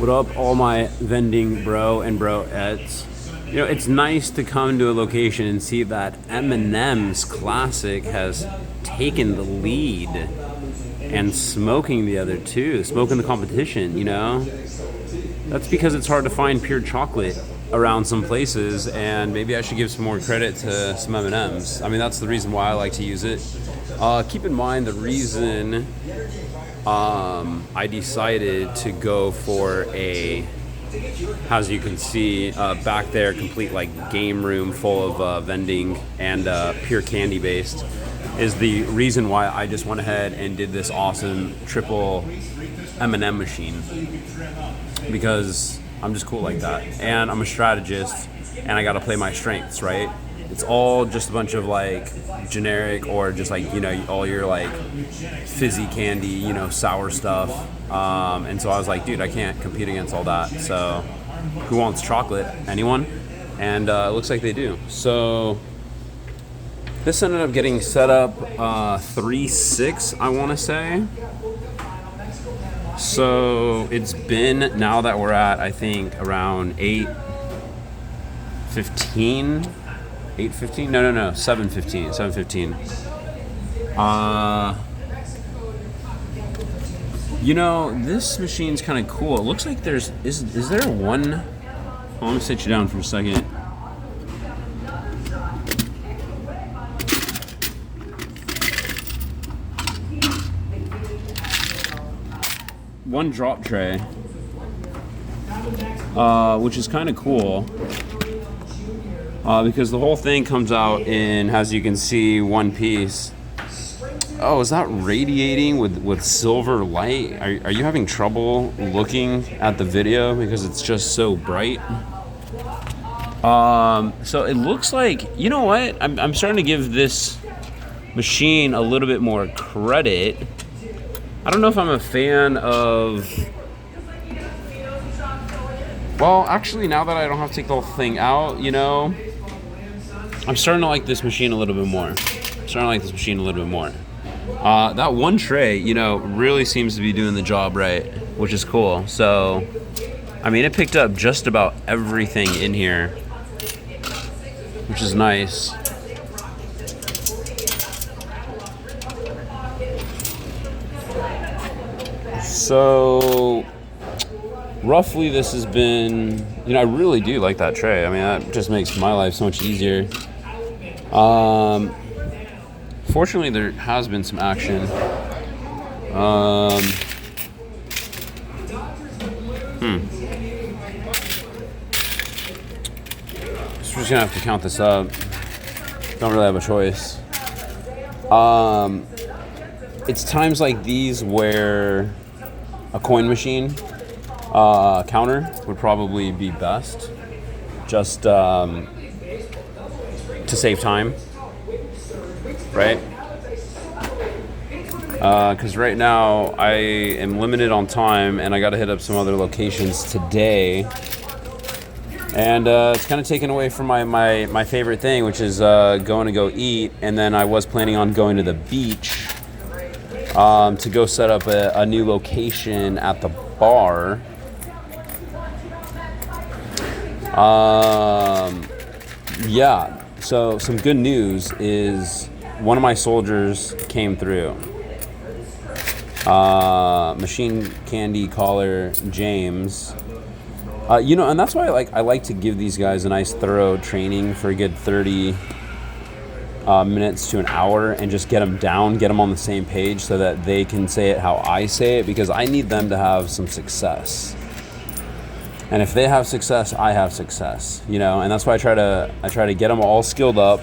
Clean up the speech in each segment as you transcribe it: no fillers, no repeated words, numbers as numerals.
What up, all my vending bro and broettes? You know, it's nice to come to a location and see that M&M's Classic has taken the lead and smoking the other two, smoking the competition, you know? That's because it's hard to find pure chocolate around some places, and maybe I should give some more credit to some M&M's. I mean, that's the reason why I like to use it. Keep in mind the reason I decided to go for a, as you can see back there, complete like game room full of vending and pure candy based, is the reason why I just went ahead and did this awesome triple M&M machine, because I'm just cool like that, and I'm a strategist, and I got to play my strengths, right? It's all just a bunch of like generic or just like, you know, all your like fizzy candy, you know, sour stuff. And so I was like, dude, I can't compete against all that. So who wants chocolate? Anyone? And it looks like they do. So this ended up getting set up 3-6, I want to say. So it's been, now that we're at, I think, around 8:15. 8:15? No, 7:15. 7:15. You know, this machine's kind of cool. It looks like there's, is there one? Oh, I'm gonna sit you down for a second. One drop tray, which is kind of cool. Because the whole thing comes out in, as you can see, one piece. Oh, is that radiating with silver light? Are you having trouble looking at the video because it's just so bright? So it looks like, you know what? I'm starting to give this machine a little bit more credit. I don't know if I'm a fan of... Well, actually, now that I don't have to take the whole thing out, you know, I'm starting to like this machine a little bit more. That one tray, you know, really seems to be doing the job right, which is cool. So, I mean, it picked up just about everything in here, which is nice. So, roughly this has been, you know, I really do like that tray. I mean, that just makes my life so much easier. Fortunately, there has been some action. So we're just gonna have to count this up. Don't really have a choice. It's times like these where a coin machine counter would probably be best, just to save time, right? Because right now I am limited on time, and I got to hit up some other locations today, and it's kind of taken away from my favorite thing, which is going to go eat. And then I was planning on going to the beach to go set up a new location at the bar. Yeah, so some good news is one of my soldiers came through. Machine Candy Caller James. You know, and that's why I like to give these guys a nice thorough training for a good 30 minutes to an hour, and just get them down, get them on the same page so that they can say it how I say it, because I need them to have some success. And if they have success, I have success, you know, and that's why I try to get them all skilled up,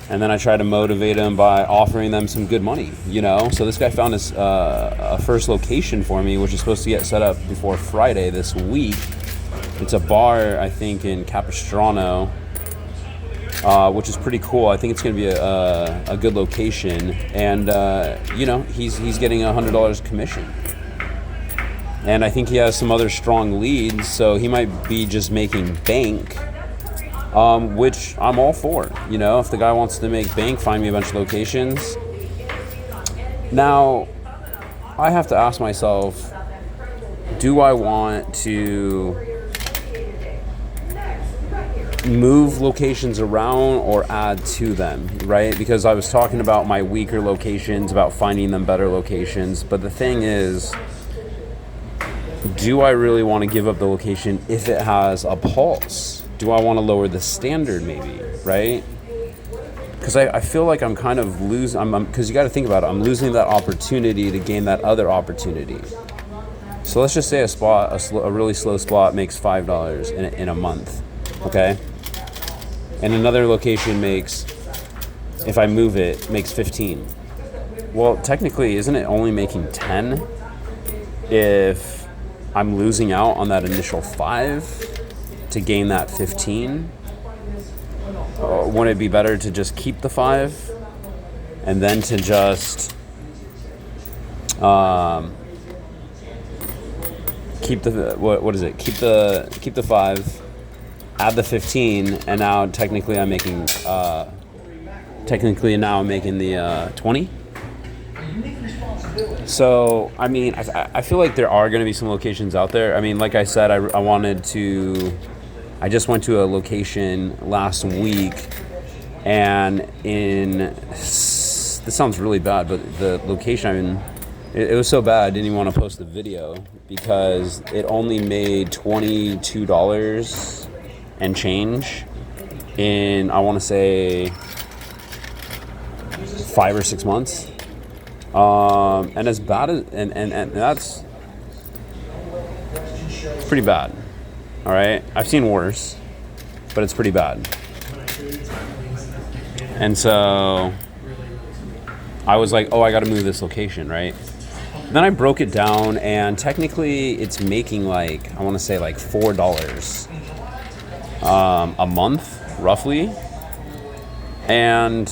and then I try to motivate them by offering them some good money, you know. So this guy found his a first location for me, which is supposed to get set up before Friday this week. It's a bar, I think, in Capistrano, which is pretty cool. I think it's going to be a good location, and you know, he's getting $100 commission. And I think he has some other strong leads, so he might be just making bank, which I'm all for. You know, if the guy wants to make bank, find me a bunch of locations. Now, I have to ask myself, do I want to move locations around or add to them, right? Because I was talking about my weaker locations, about finding them better locations. But the thing is, do I really want to give up the location if it has a pulse? Do I want to lower the standard maybe, right? Because I feel like I'm kind of losing, because you got to think about it, I'm losing that opportunity to gain that other opportunity. So let's just say a really slow spot makes $5 in a month, okay? And another location makes, if I move it, makes 15. Well, technically, isn't it only making 10 if I'm losing out on that initial 5 to gain that 15? Wouldn't it be better to just keep the 5 and then to just keep the what is it? Keep the 5, add the 15, and now technically I'm making the 20. So I mean, I feel like there are going to be some locations out there. I mean, like I said, I just went to a location last week, and this sounds really bad, but the location it was so bad I didn't even want to post the video because it only made $22 and change in, I want to say, 5 or 6 months. And as bad as, and that's pretty bad. All right. I've seen worse, but it's pretty bad. And so I was like, oh, I got to move this location, right? Then I broke it down, and technically it's making like, I want to say like $4 a month, roughly. And,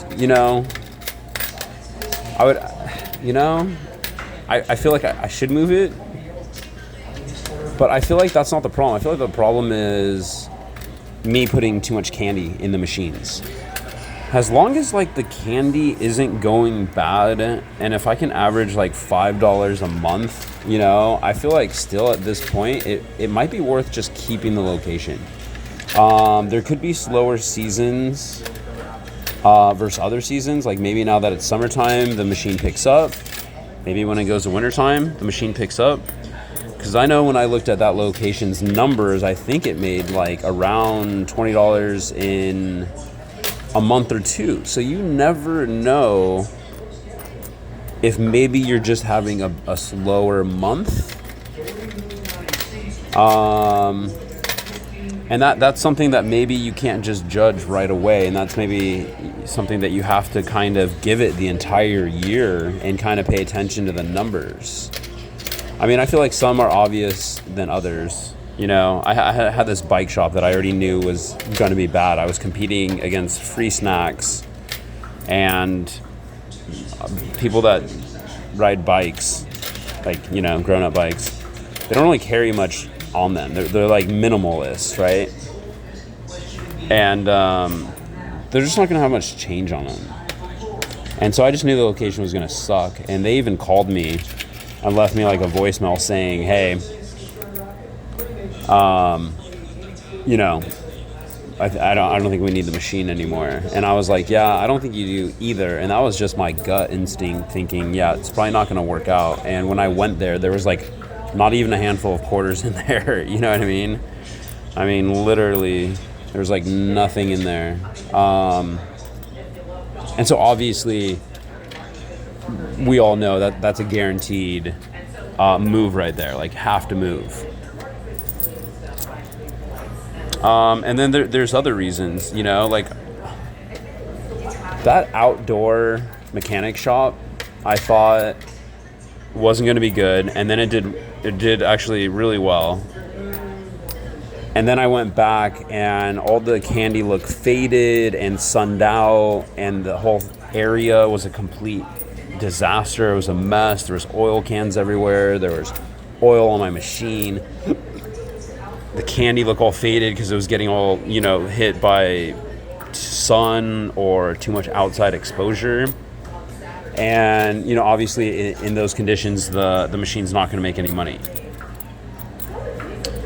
I feel like I should move it, but I feel like that's not the problem. I feel like the problem is me putting too much candy in the machines. As long as like the candy isn't going bad, and if I can average like $5 a month, I feel like still at this point, it might be worth just keeping the location. There could be slower seasons versus other seasons. Like maybe now that it's summertime, the machine picks up. Maybe when it goes to wintertime, the machine picks up. Because I know when I looked at that location's numbers, I think it made like around $20 in a month or two. So you never know if maybe you're just having a slower month. And that's something that maybe you can't just judge right away. And that's maybe something that you have to kind of give it the entire year and kind of pay attention to the numbers. I mean, I feel like some are obvious than others. I had this bike shop that I already knew was going to be bad. I was competing against free snacks and people that ride bikes, like, grown-up bikes. They don't really carry much on them. They're like minimalists, right? And they're just not going to have much change on them. And so I just knew the location was going to suck. And they even called me and left me like a voicemail saying, hey, I don't think we need the machine anymore. And I was like, yeah, I don't think you do either. And that was just my gut instinct thinking, yeah, it's probably not going to work out. And when I went there was like not even a handful of quarters in there. You know what I mean? I mean, literally, there was like nothing in there. And so obviously, we all know that that's a guaranteed move right there. Like, have to move. And then there's other reasons, like that outdoor mechanic shop I thought wasn't going to be good, and then it did actually really well. And then I went back and all the candy looked faded and sunned out, and the whole area was a complete disaster. It was a mess. There was oil cans everywhere. There was oil on my machine. The candy looked all faded because it was getting all, hit by sun or too much outside exposure. And, obviously in those conditions, the machine's not going to make any money.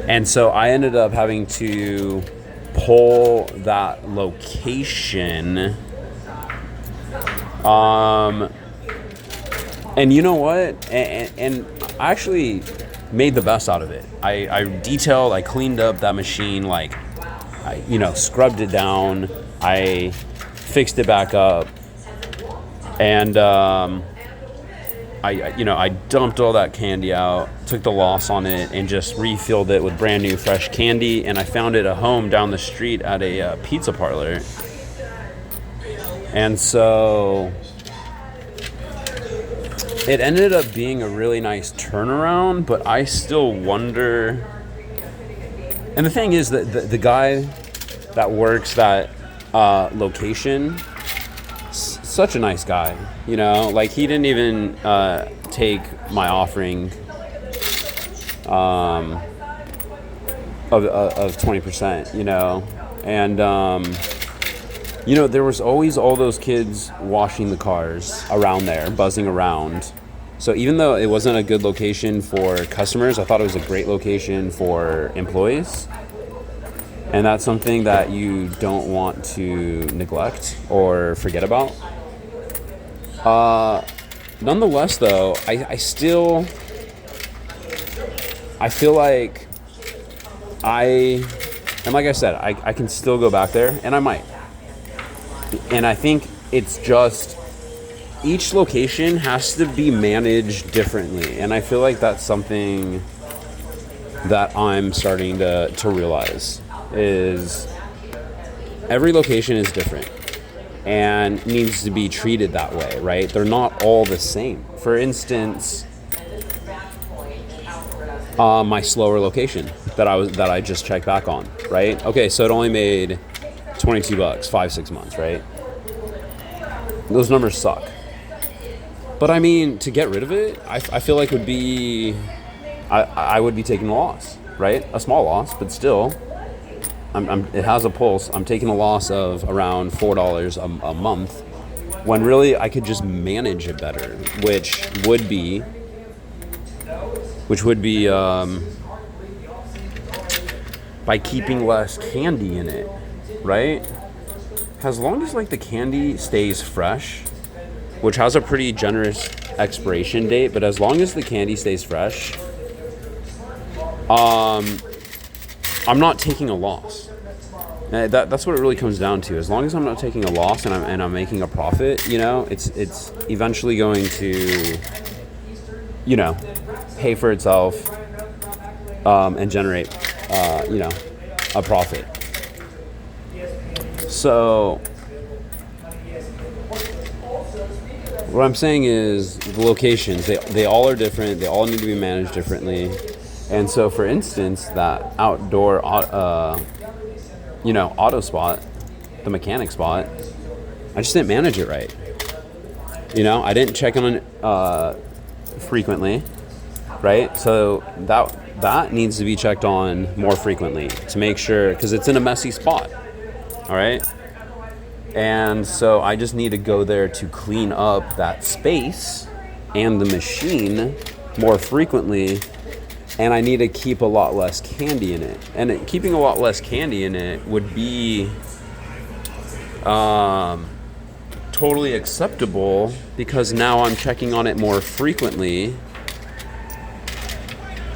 And so I ended up having to pull that location. And you know what? And I actually made the best out of it. I detailed, I cleaned up that machine, like, scrubbed it down. I fixed it back up. And I dumped all that candy out, took the loss on it, and just refilled it with brand new fresh candy. And I found it a home down the street at a pizza parlor. And so it ended up being a really nice turnaround, but I still wonder. And the thing is that the guy that works that location, such a nice guy, like he didn't even take my offering of 20%, and there was always all those kids washing the cars around there, buzzing around. So even though it wasn't a good location for customers, I thought it was a great location for employees. And that's something that you don't want to neglect or forget about. Nonetheless, though, I feel like and like I said, I can still go back there, and I might. And I think it's just each location has to be managed differently. And I feel like that's something that I'm starting to realize is every location is different and needs to be treated that way, right? They're not all the same. For instance, my slower location that I just checked back on, right? Okay, so it only made $22, 5-6 months, right? Those numbers suck. But I mean, to get rid of it, I feel like would be, I would be taking a loss, right? A small loss, but still, it has a pulse. I'm taking a loss of around $4 a month, when really I could just manage it better, which would be by keeping less candy in it, right? As long as like the candy stays fresh, which has a pretty generous expiration date, but as long as the candy stays fresh, I'm not taking a loss. That's what it really comes down to. As long as I'm not taking a loss and I'm making a profit, it's eventually going to, pay for itself, and generate, a profit. So what I'm saying is the locations, they all are different. They all need to be managed differently. And so, for instance, that outdoor, auto spot, the mechanic spot, I just didn't manage it right. I didn't check on it frequently, right? So that needs to be checked on more frequently to make sure, because it's in a messy spot, all right? And so I just need to go there to clean up that space and the machine more frequently, and I need to keep a lot less candy in it. And keeping a lot less candy in it would be totally acceptable, because now I'm checking on it more frequently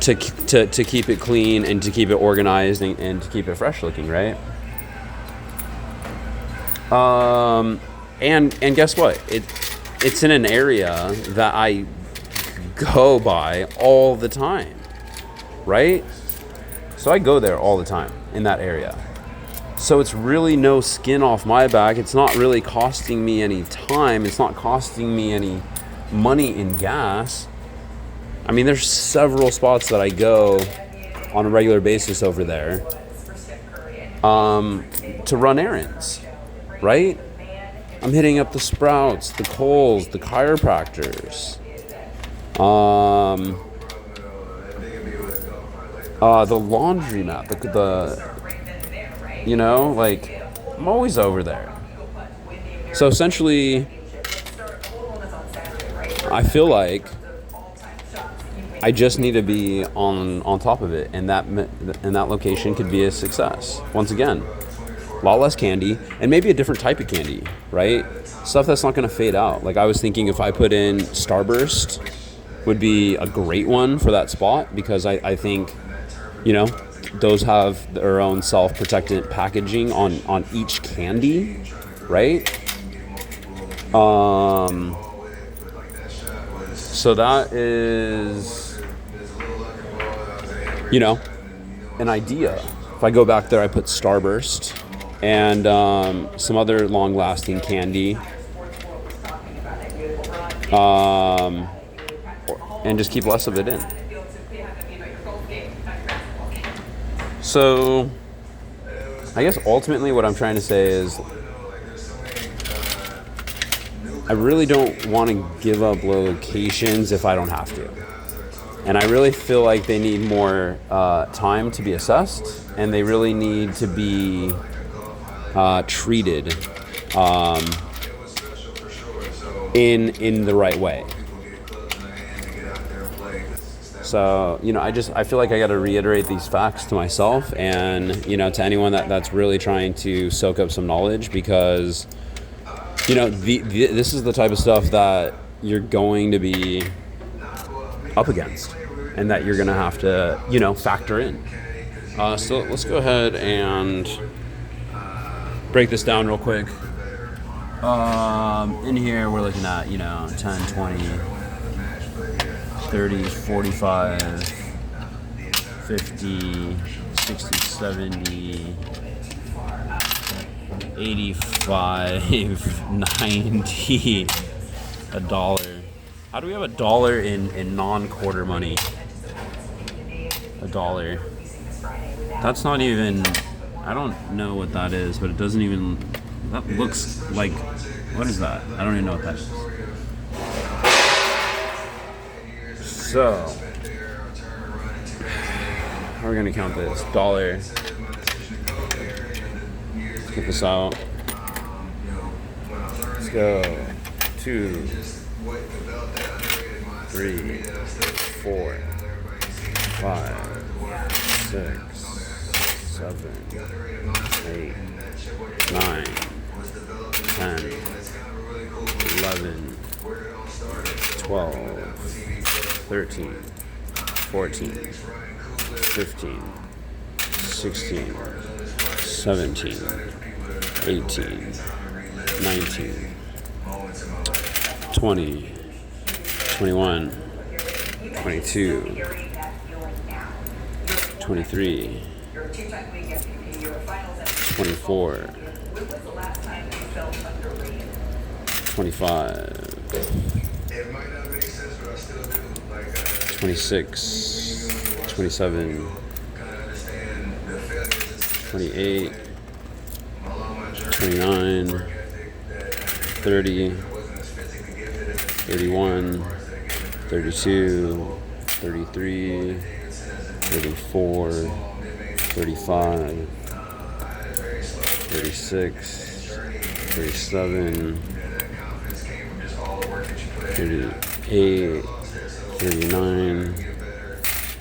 to keep it clean and to keep it organized and to keep it fresh looking, right? And guess what? It's in an area that I go by all the time, right? So I go there all the time in that area. So it's really no skin off my back. It's not really costing me any time. It's not costing me any money in gas. I mean, there's several spots that I go on a regular basis over there to run errands, right? I'm hitting up the Sprouts, the Kohl's, the chiropractors, the laundromat, I'm always over there. So essentially, I feel like I just need to be on top of it, and that location could be a success. Once again, a lot less candy, and maybe a different type of candy, right? Stuff that's not going to fade out. Like I was thinking, if I put in Starburst, would be a great one for that spot, because I think, those have their own self-protectant packaging on each candy, right? So that is, an idea. If I go back there, I put Starburst and some other long-lasting candy, and just keep less of it in. So I guess ultimately what I'm trying to say is I really don't want to give up locations if I don't have to. And I really feel like they need more time to be assessed, and they really need to be treated in the right way. So, I feel like I got to reiterate these facts to myself and, to anyone that's really trying to soak up some knowledge, because, this is the type of stuff that you're going to be up against and that you're going to have to, factor in. So let's go ahead and break this down real quick. In here, we're looking at, 10, 20, 30, 45, 50, 60, 70, 85, 90, $1. How do we have $1 in non-quarter money? $1. That's not even, I don't know what that is, but it doesn't even, that looks like, what is that? I don't even know what that is. So, how are we going to count this? $1. Let's get this out. Let's go. 2, 3, 4, 5, 6, 7, 8, 9, 10, 11, 12, 13, 14, 15, 16, 17, 18, 19, 20, 21, 22, 23, 24, 25, 26, 27, 28, 29, 30, 31, 32, 33, 34, 35, 36, 37, 38, 39,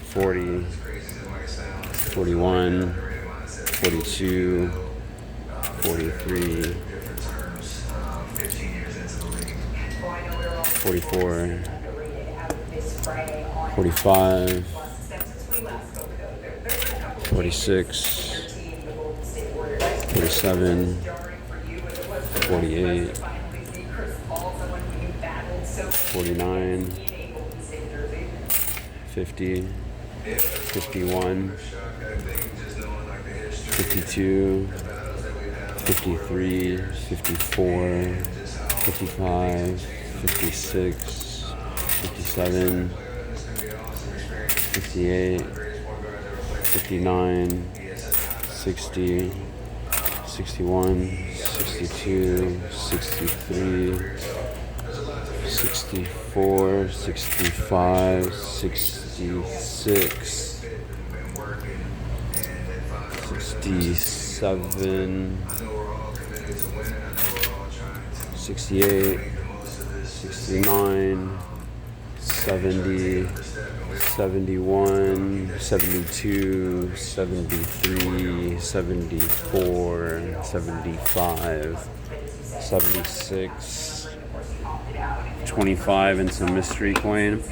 40, 41, 42, 43, 44, 45, 46, 47, 48, 49, 50, 51, 52, 53, 54, 55, 56, 57, 58, 59, 60, 61, 62, 63, 64, 65, 66, 67, 68, 69, 70, 71, 72, 73, 74, 75, 76, 25, and some mystery coin.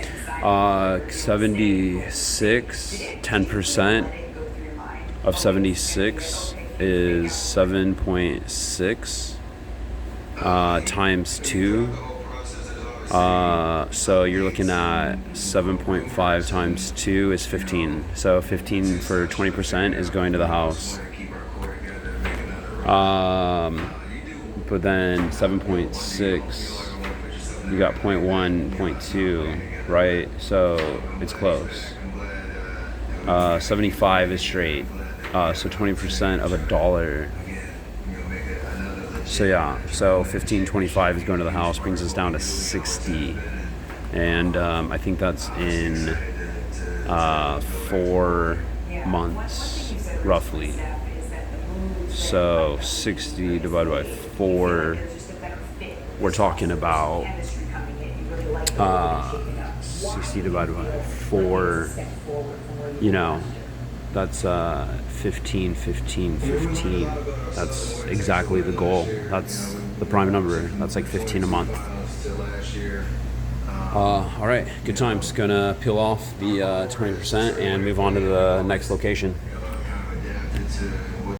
76, 10% of 76 is 7.6 times 2. So you're looking at 7.5 times 2 is 15. So 15 for 20% is going to the house. But then 7.6, you got 0.1, 0.2, right? So it's close. 75 is straight. So 20% of $1. So yeah, so 15.25 is going to the house, brings us down to 60, and I think that's in 4 months, roughly. So 60 divided by 4, we're talking about 60 divided by 4, you know, that's 15, 15, 15. That's exactly the goal. That's the prime number. That's like 15 a month. All right, good times. Gonna peel off the 20% and move on to the next location.